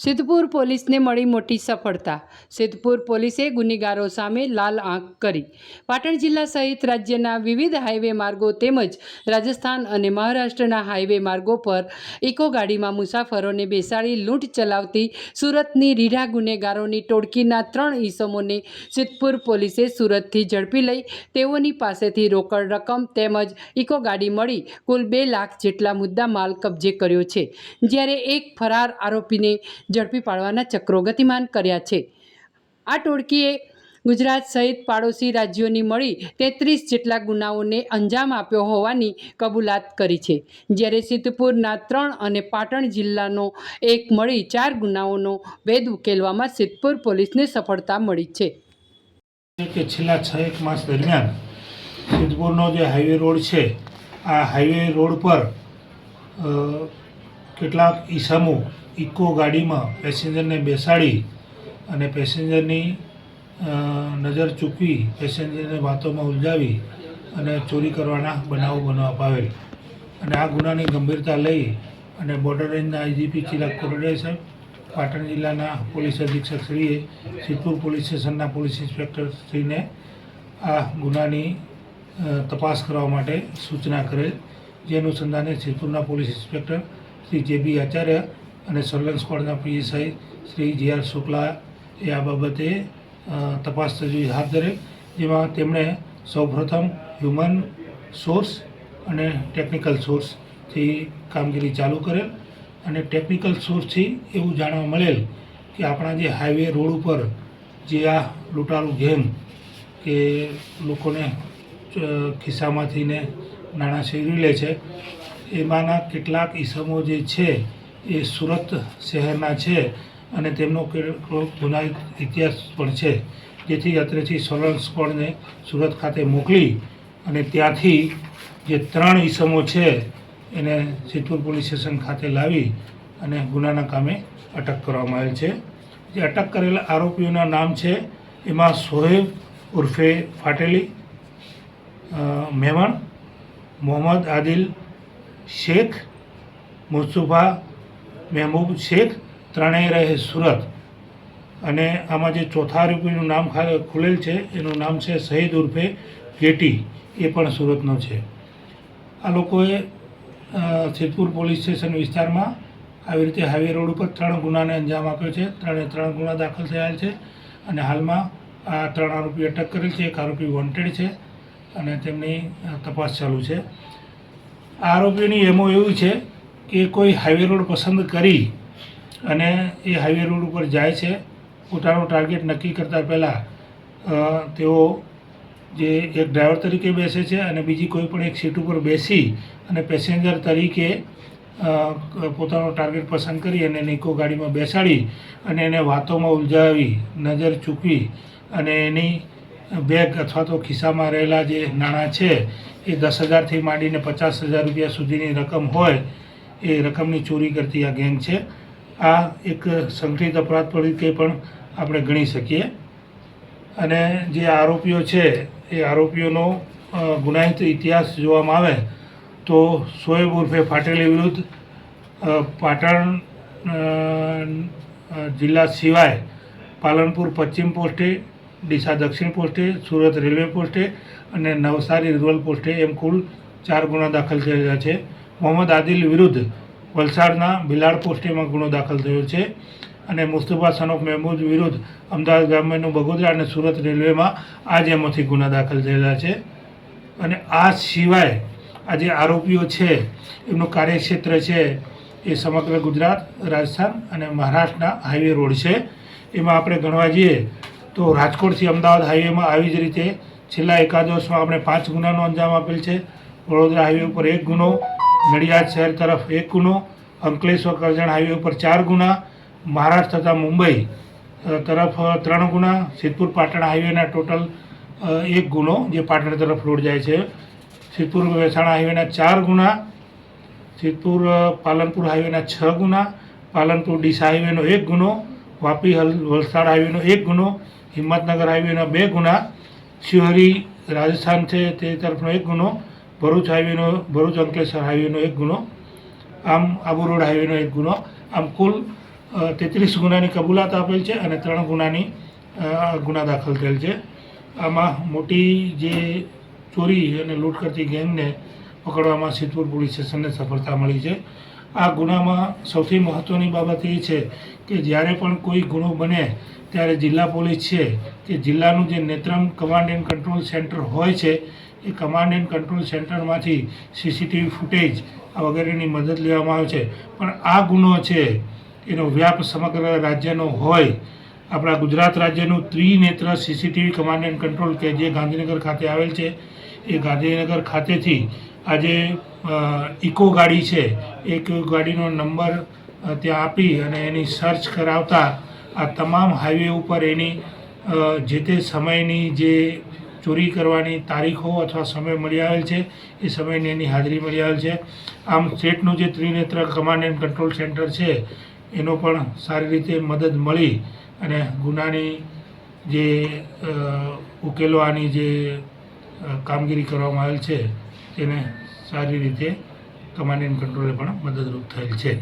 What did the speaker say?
સિદ્ધપુર પોલીસને મળી મોટી સફળતા। સિદ્ધપુર પોલીસે ગુનેગારો સામે લાલ આંખ કરી। પાટણ જિલ્લા સહિત રાજ્યના વિવિધ હાઈવે માર્ગો તેમજ રાજસ્થાન અને મહારાષ્ટ્રના હાઈવે માર્ગો પર ઇકો ગાડીમાં મુસાફરોને બેસાડી લૂંટ ચલાવતી સુરતની રીઢા ગુનેગારોની ટોળકીના 3 ઈસમોને સિદ્ધપુર પોલીસે સુરતથી ઝડપી લઈ તેઓની પાસેથી રોકડ રકમ તેમજ ઇકો ગાડી મળી કુલ 2 લાખ જેટલા મુદ્દા માલ કબજે કર્યો છે, જ્યારે એક ફરાર આરોપીને ઝડપી પાડવાના ચક્રો ગતિમાન કર્યા છે। આ ટોળકીએ ગુજરાત સહિત પાડોશી રાજ્યોની મળી 33 જેટલા ગુનાઓને અંજામ આપ્યો હોવાની કબૂલાત કરી છે, જ્યારે સિદ્ધપુરના 3 અને પાટણ જિલ્લાનો એક મળી 4 ગુનાઓનો ભેદ ઉકેલવામાં સિદ્ધપુર પોલીસને સફળતા મળી છે। કે છેલ્લા 6 માસ દરમિયાન સિદ્ધપુરનો જે હાઈવે રોડ છે, આ હાઈવે રોડ પર કેટલાક ઈસમો ઇકો ગાડીમાં પેસેન્જરને બેસાડી અને પેસેન્જરની નજર ચૂકવી પેસેન્જરને વાતોમાં ઉલઝાવી અને ચોરી કરવાના બનાવો બનવા પાવેલ અને આ ગુનાની ગંભીરતા લઈ અને બોર્ડર રેન્જના આઈજીપી ચિરાગ કોરડિયા સાહેબ, પાટણ જિલ્લાના પોલીસ અધિક્ષક શ્રીએ સિદ્ધપુર પોલીસ સ્ટેશનના પોલીસ ઇન્સ્પેક્ટર શ્રીને આ ગુનાની તપાસ કરવા માટે સૂચના કરેલ, જે અનુસંધાને સિદ્ધપુરના પોલીસ ઇન્સ્પેક્ટર શ્રી જે.બી. આચાર્ય અને સર્વેલન્સ સ્ક્વોડના પીએસઆઈ શ્રી જે.આર. શુક્લા એ આ બાબતે તપાસ તજવીજ હાથ ધરેલ, જેમાં તેમણે સૌપ્રથમ હ્યુમન સોર્સ અને ટેકનિકલ સોર્સથી કામગીરી ચાલુ કરેલ અને ટેકનિકલ સોર્સથી એવું જાણવા મળેલ કે આપણા જે હાઈવે રોડ ઉપર જે આ લૂંટારૂ ગેંગ કે લોકોને ખિસ્સામાંથી ને નાણાં છીનવી લે છે, એમાંના કેટલાક ઈસમો જે છે એ સુરત શહેરના છે અને તેમનો ગુનાહિત ઇતિહાસ પણ છે, જેથી અત્રેથી સર્વેલન્સ સ્ક્વોડને સુરત ખાતે મોકલી અને ત્યાંથી જે 3 ઈસમો છે એને સિદ્ધપુર પોલીસ સ્ટેશન ખાતે લાવી અને ગુનાના કામે અટક કરવામાં આવેલ છે। જે અટક કરેલા આરોપીઓના નામ છે એમાં સોહેબ ઉર્ફે ફાટેલી, મેમણ, મોહમ્મદ આદિલ શેખ, મુસ્તફા મહેબૂબ શેખ, ત્રણેય રહે સુરત। અને આમાં જે ચોથા આરોપીનું નામ ખુલેલ છે એનું નામ છે શહીદ ઉર્ફે ગેટી, એ પણ સુરતનો છે। આ લોકોએ સિદ્ધપુર પોલીસ સ્ટેશન વિસ્તારમાં આવી રીતે હાઈવે રોડ ઉપર 3 ગુનાને અંજામ આપ્યો છે। 3 ગુના દાખલ થયા છે અને હાલમાં આ 3 આરોપી અટક કરેલ છે, એક આરોપી વોન્ટેડ છે અને તેમની તપાસ ચાલુ છે। આ આરોપીઓની એમો એવું છે કે કોઈ હાઈવે રોડ પસંદ કરી અને એ હાઈવે રોડ ઉપર જાય છે, પોતાનો ટાર્ગેટ નક્કી કરતાં પહેલાં તેઓ જે એક ડ્રાઈવર તરીકે બેસે છે અને બીજી કોઈ પણ એક સીટ ઉપર બેસી અને પેસેન્જર તરીકે પોતાનો ટાર્ગેટ પસંદ કરી અને ઇકો ગાડીમાં બેસાડી અને એને વાતોમાં ઉલઝાવી, નજર ચૂકવી અને એની બેગ અથવા તો ખિસ્સામાં રહેલા જે નાણાં છે એ 10,000થી માંડીને 50,000 રૂપિયા સુધીની રકમ હોય એ રકમની ચોરી કરતી આ ગેંગ છે। આ એક સંગઠિત અપરાધ તરીકે પણ આપણે ગણી શકીએ અને જે આરોપીઓ છે એ આરોપીઓનો ગુનાહિત ઇતિહાસ જોવામાં આવે તો શોએબ ઉર્ફે ફાટેલી વિરુદ્ધ પાટણ જિલ્લા સિવાય પાલનપુર પશ્ચિમ પોસ્ટે, ડીસા દક્ષિણ પોસ્ટે, સુરત રેલવે પોસ્ટે અને નવસારી રૂરલ પોસ્ટે એમ કુલ 4 ગુના દાખલ થયેલા છે। મોહમ્મદ આદિલ વિરુદ્ધ વલસાડના ભિલાડ પોસ્ટેમાં ગુનો દાખલ થયો છે અને મુસ્તફા સન ઓફ મહેમૂદ વિરુદ્ધ અમદાવાદ ગ્રામ્યનું બગોદરા અને સુરત રેલવેમાં આ જ એમાંથી ગુના દાખલ થયેલા છે। અને આ સિવાય આ જે આરોપીઓ છે એમનું કાર્યક્ષેત્ર છે એ સમગ્ર ગુજરાત, રાજસ્થાન અને મહારાષ્ટ્રના હાઈવે રોડ છે। એમાં આપણે ગણવા જઈએ તો રાજકોટથી અમદાવાદ હાઈવેમાં આવી જ રીતે છેલ્લા એકાદ વર્ષમાં આપણે 5 ગુનાનો અંજામ આપેલ છે। વડોદરા હાઈવે ઉપર 1 ગુનો, નડિયાદ શહેર તરફ 1 ગુનો, અંકલેશ્વર કરજણ હાઈવે ઉપર 4 ગુના, મહારાષ્ટ્ર તથા મુંબઈ તરફ 3 ગુના, સિદ્ધપુર પાટણ હાઈવેના ટોટલ 1 ગુનો જે પાટણ તરફ રોડ જાય છે, સિદ્ધપુર મહેસાણા હાઈવેના 4 ગુના, સિદ્ધપુર પાલનપુર હાઈવેના 6 ગુના, પાલનપુર ડીસા હાઈવેનો 1 ગુનો, વાપી વલસાડ હાઈવેનો 1 ગુનો, હિંમતનગર હાઈવેના 2 ગુના, શિવહરી રાજસ્થાન છે તે તરફનો 1 ગુનો, ભરૂચ અંકલેશ્વર હાઈવેનો 1 ગુનો, આમ આબુ રોડ હાઈવેનો 1 ગુનો, આમ કુલ 33 ગુનાની કબૂલાત આપેલ છે અને 3 ગુના દાખલ થયેલ છે. આમાં મોટી જે ચોરી અને લૂંટ કરતી ગેંગને પકડવામાં સિદ્ધપુર પોલીસ સ્ટેશનને સફળતા મળી છે. આ ગુનામાં સૌથી મહત્ત્વની બાબત એ છે કે જ્યારે પણ કોઈ ગુનો બને ત્યારે જિલ્લા પોલીસ છે કે જિલ્લાનું જે Netram command and control centre હોય છે એ કમાન્ડ એન્ડ કંટ્રોલ સેન્ટરમાંથી સીસીટીવી ફૂટેજ વગેરેની મદદ લેવામાં આવે છે. પણ આ ગુનો છે એનો વ્યાપ સમગ્ર રાજ્યનો હોય. આપણા ગુજરાત રાજ્યનું Trinetra CCTV command and control કે જે ગાંધીનગર ખાતે આવેલ છે એ ગાંધીનગર ખાતેથી આજે ઇકો ગાડી છે એક ગાડીનો નંબર ત્યાં આપી અને એની સર્ચ કરાવતા આ તમામ હાઈવે ઉપર એની જે તે સમયની જે ચોરી કરવાની તારીખો અથવા સમય મળી આવેલ છે એ સમયની એની હાજરી મળી આવેલ છે. આમ સ્ટેટનું જે Trinetra command and control centre છે એનો પણ સારી રીતે મદદ મળી અને ગુનાની જે ઉકેલવાની જે કામગીરી કરવામાં આવેલ છે તેને સારી રીતે કમાન્ડ એન્ડ કંટ્રોલે પણ મદદરૂપ થયેલ છે.